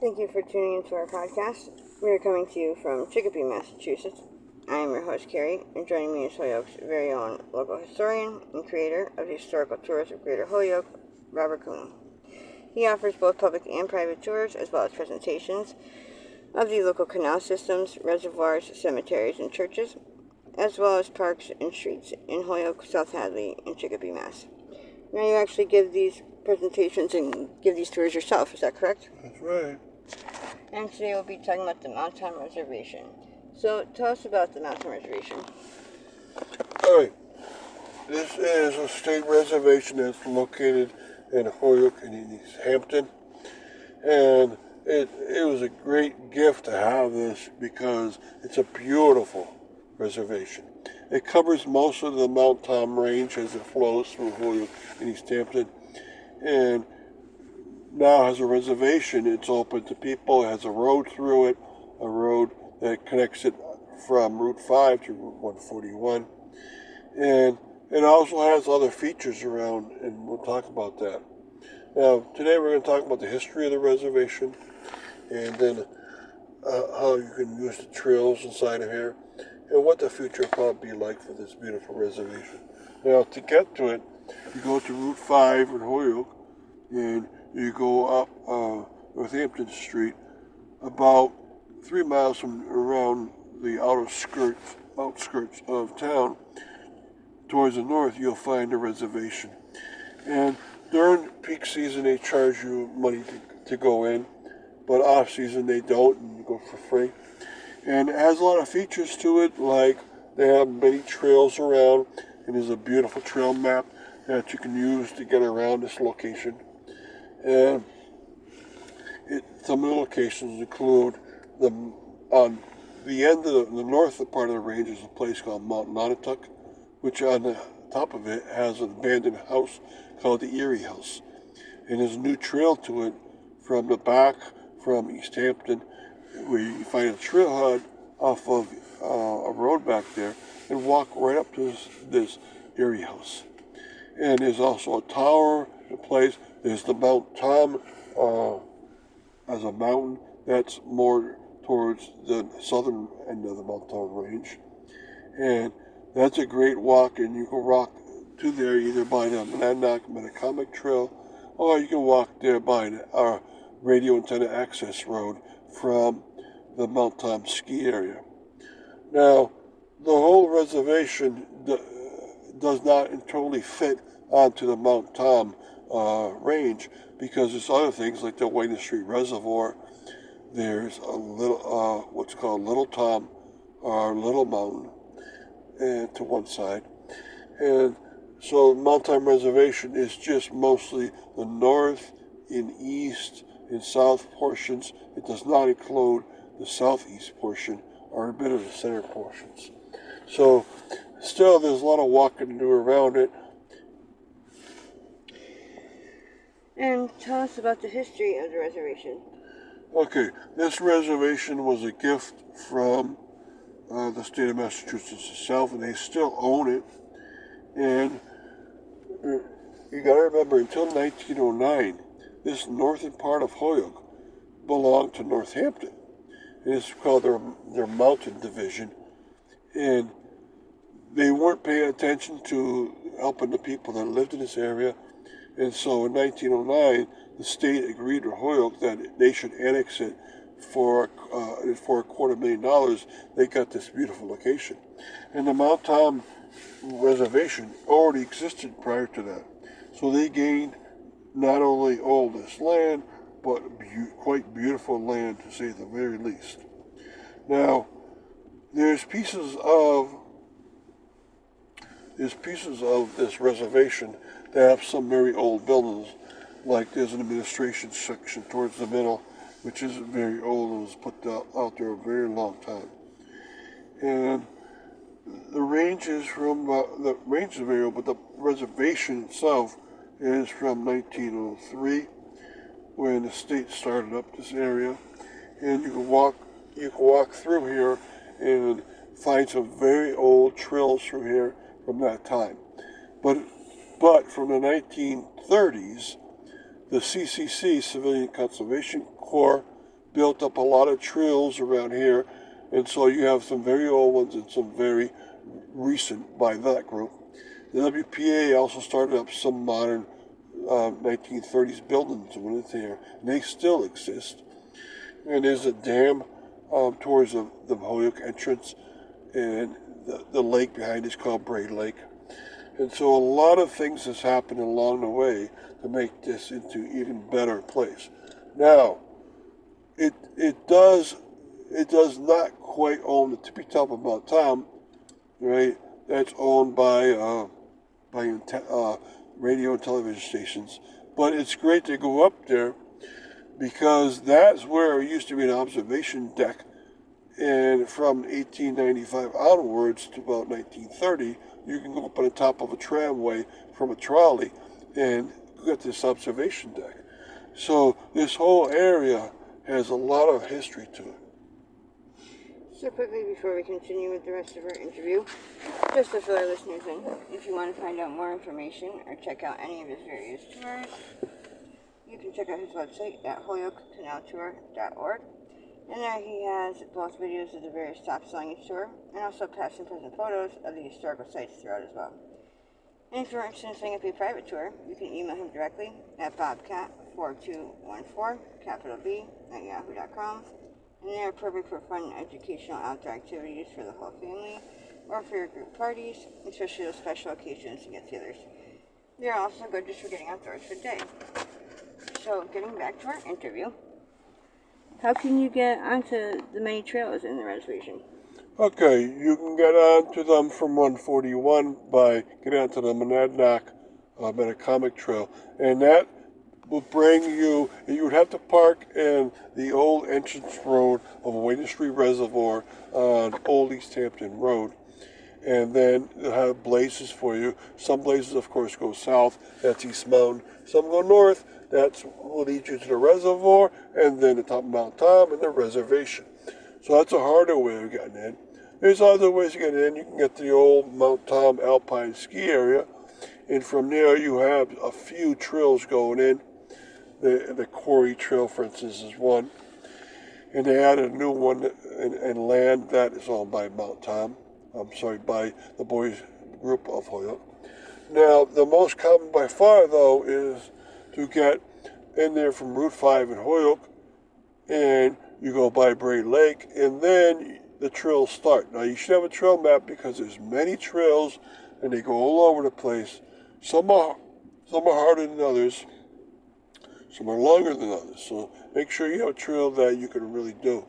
Thank you for tuning into our podcast. We are coming to you from Chicopee, Massachusetts. I am your host, Carrie, and joining me is Holyoke's very own local historian and creator of the historical tours of Greater Holyoke, Robert Kuhn. He offers both public and private tours, as well as presentations of the local canal systems, reservoirs, cemeteries, and churches, as well as parks and streets in Holyoke, South Hadley, and Chicopee, Mass. Now you actually give these presentations and give these tours yourself, is that correct? That's right. And today we'll be talking about the Mountain Reservation. So tell us about the Mountain Reservation. All right. This is a state reservation that's located in Holyoke and East Hampton. And it was a great gift to have this because it's a beautiful reservation. It covers most of the Mount Tom range as it flows through Holyoke and East Hampton. And now has a reservation. It's open to people. It has a road through it, a road that connects it from Route 5 to Route 141. And it also has other features around, and we'll talk about that. Now, today we're going to talk about the history of the reservation, and then how you can use the trails inside of here, and what the future will probably be like for this beautiful reservation. Now, to get to it, you go to Route 5 in Holyoke, and you go up Northampton Street about 3 miles from around the outskirts of town. Towards the north, you'll find a reservation. And during peak season, they charge you money to go in, but off season they don't, and you go for free. And it has a lot of features to it, like they have many trails around, and there's a beautiful trail map that you can use to get around this location. And some of the locations include on the end of the north part of the range is a place called Mount Nonotuck, which on the top of it has an abandoned house called the Erie House. And there's a new trail to it from the back from East Hampton, where you find a trailhead off of a road back there and walk right up to this Erie House. And there's also a tower, a place. There's the Mount Tom as a mountain that's more towards the southern end of the Mount Tom range. And that's a great walk, and you can walk to there either by the Monadnock Metacomic Trail, or you can walk there by our radio antenna access road from the Mount Tom ski area. Now, the whole reservation does not totally fit onto the Mount Tom range, because there's other things like the Wayne Street Reservoir. There's a little, what's called Little Tom, or Little Mountain, to one side. And so Mount Tom Reservation is just mostly the north and east and south portions. It does not include the southeast portion or a bit of the center portions. So still there's a lot of walking to do around it. And tell us about the history of the reservation. Okay, this reservation was a gift from the state of Massachusetts itself, and they still own it. And you got to remember, until 1909, this northern part of Holyoke belonged to Northampton. And it's called their mountain division. And they weren't paying attention to helping the people that lived in this area. And so in 1909, the state agreed with Holyoke that they should annex it for $250,000. They got this beautiful location. And the Mount Tom Reservation already existed prior to that. So they gained not only all this land, but quite beautiful land, to say the very least. Now, there's pieces of this reservation that have some very old buildings. Like there's an administration section towards the middle, which is very old and was put out there a very long time. And the range is very old, but the reservation itself is from 1903, when the state started up this area. And you can walk through here and find some very old trails through here from that time. But from the 1930s, the CCC, Civilian Conservation Corps, built up a lot of trails around here, and so you have some very old ones and some very recent by that group. The WPA also started up some modern 1930s buildings when it's here, and they still exist. And there's a dam towards the Holyoke entrance, and the lake behind is called Braid Lake. And so a lot of things has happened along the way to make this into an even better place. Now, it does not quite own the tippy top of Mount Tom, right? That's owned by radio and television stations. But it's great to go up there because that's where it used to be an observation deck. And from 1895 onwards to about 1930, you can go up on the top of a tramway from a trolley and get this observation deck. So this whole area has a lot of history to it. So quickly before we continue with the rest of our interview, just to fill our listeners in, if you want to find out more information or check out any of his various tours, you can check out his website at holyokecanaltour.org. And there he has both videos of the various stops along each tour, and also past and present photos of the historical sites throughout as well. And if you're interested in setting up a private tour, you can email him directly at bobcat4214, capital B, at yahoo.com. And they are perfect for fun and educational outdoor activities for the whole family, or for your group parties, especially those special occasions and get-togethers. They're also good just for getting outdoors for the day. So, getting back to our interview, how can you get onto the many trails in the reservation? Okay, you can get onto them from 141 by getting onto the Monadnock Metacomic Trail, and that will bring you. You would have to park in the old entrance road of Wading Street Reservoir on Old East Hampton Road, and then they'll have blazes for you. Some blazes, of course, go south. That's East Mountain. Some go north. That's will lead you to the reservoir, and then the top of Mount Tom and the reservation. So that's a harder way of getting in. There's other ways to get in. You can get to the old Mount Tom Alpine Ski Area, and from there you have a few trails going in. The Quarry Trail, for instance, is one. And they added a new one in land that is owned by Mount Tom. By the boys group of Holyoke. Now, the most common by far, though, is to get in there from Route 5 in Holyoke, and you go by Braid Lake, and then the trails start. Now, you should have a trail map because there's many trails, and they go all over the place. Some are harder than others. Some are longer than others. So make sure you have a trail that you can really do.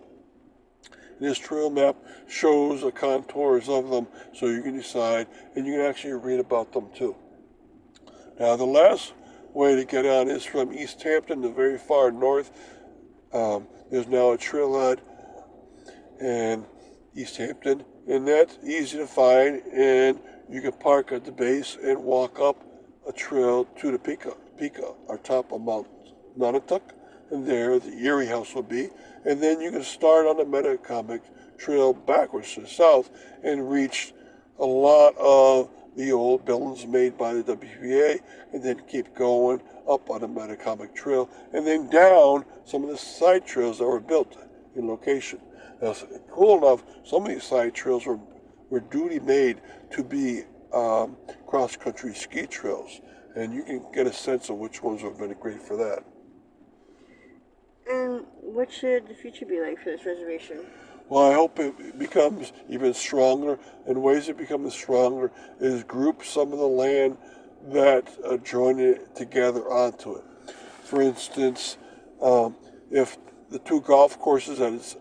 This trail map shows the contours of them so you can decide, and you can actually read about them too. Now, the last way to get on is from East Hampton, the very far north. There's now a trailhead in East Hampton, and that's easy to find, and you can park at the base and walk up a trail to the peak or top of Mount Nonotuck, and there the Erie House will be, and then you can start on the Metacomic Trail backwards to the south and reach a lot of the old buildings made by the WPA, and then keep going up on the Metacomic Trail, and then down some of the side trails that were built in location. Now, cool enough, some of these side trails were duty made to be cross-country ski trails, and you can get a sense of which ones have been great for that. And what should the future be like for this reservation? Well, I hope it becomes even stronger, and ways it becomes stronger is group some of the land that join it together onto it. For instance, if the two golf courses at its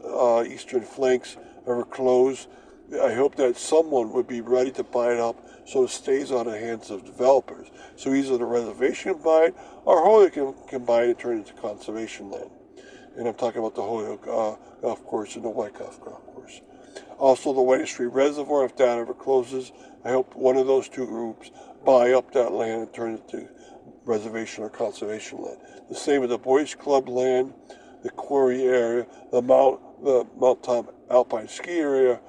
eastern flanks ever close, I hope that someone would be ready to buy it up so it stays on the hands of developers. So either the reservation can buy it, or Holyoke can buy it and turn it into conservation land. And I'm talking about the Holyoke Golf Course and the Wyckoff Golf Course. Also, the Wading Street Reservoir, if that ever closes, I hope one of those two groups buy up that land and turn it to reservation or conservation land. The same with the Boys Club land, the Quarry area, the Mount Tom Alpine Ski area,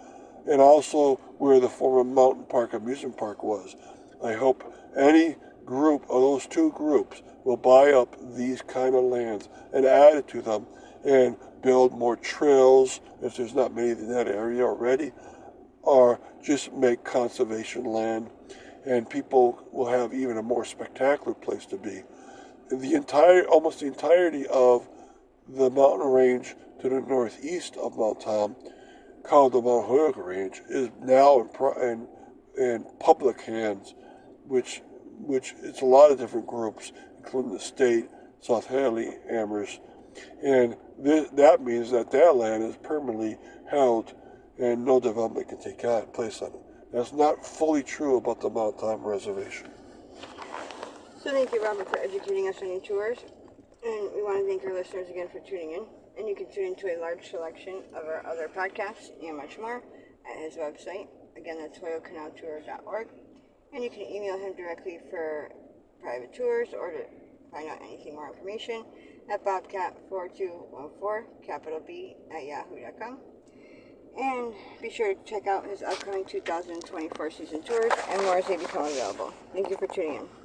and also where the former Mountain Park Amusement Park was. I hope any group of those two groups will buy up these kind of lands and add it to them, and build more trails if there's not many in that area already, or just make conservation land, and people will have even a more spectacular place to be. Almost the entirety of the mountain range to the northeast of Mount Tom, called the Mount Holyoke Range, is now in public hands, which it's a lot of different groups, including the state, South Hadley, Amherst, and that means that land is permanently held, and no development can take place on it. That's not fully true about the Mount Tom Reservation. So thank you, Robert, for educating us on your tours. And we want to thank our listeners again for tuning in. And you can tune into a large selection of our other podcasts and much more at his website. Again, that's holyokecanaltour.org. And you can email him directly for private tours or to find out anything more information at bobcat4214, capital B, at yahoo.com. And be sure to check out his upcoming 2024 season tours and more as they become available. Thank you for tuning in.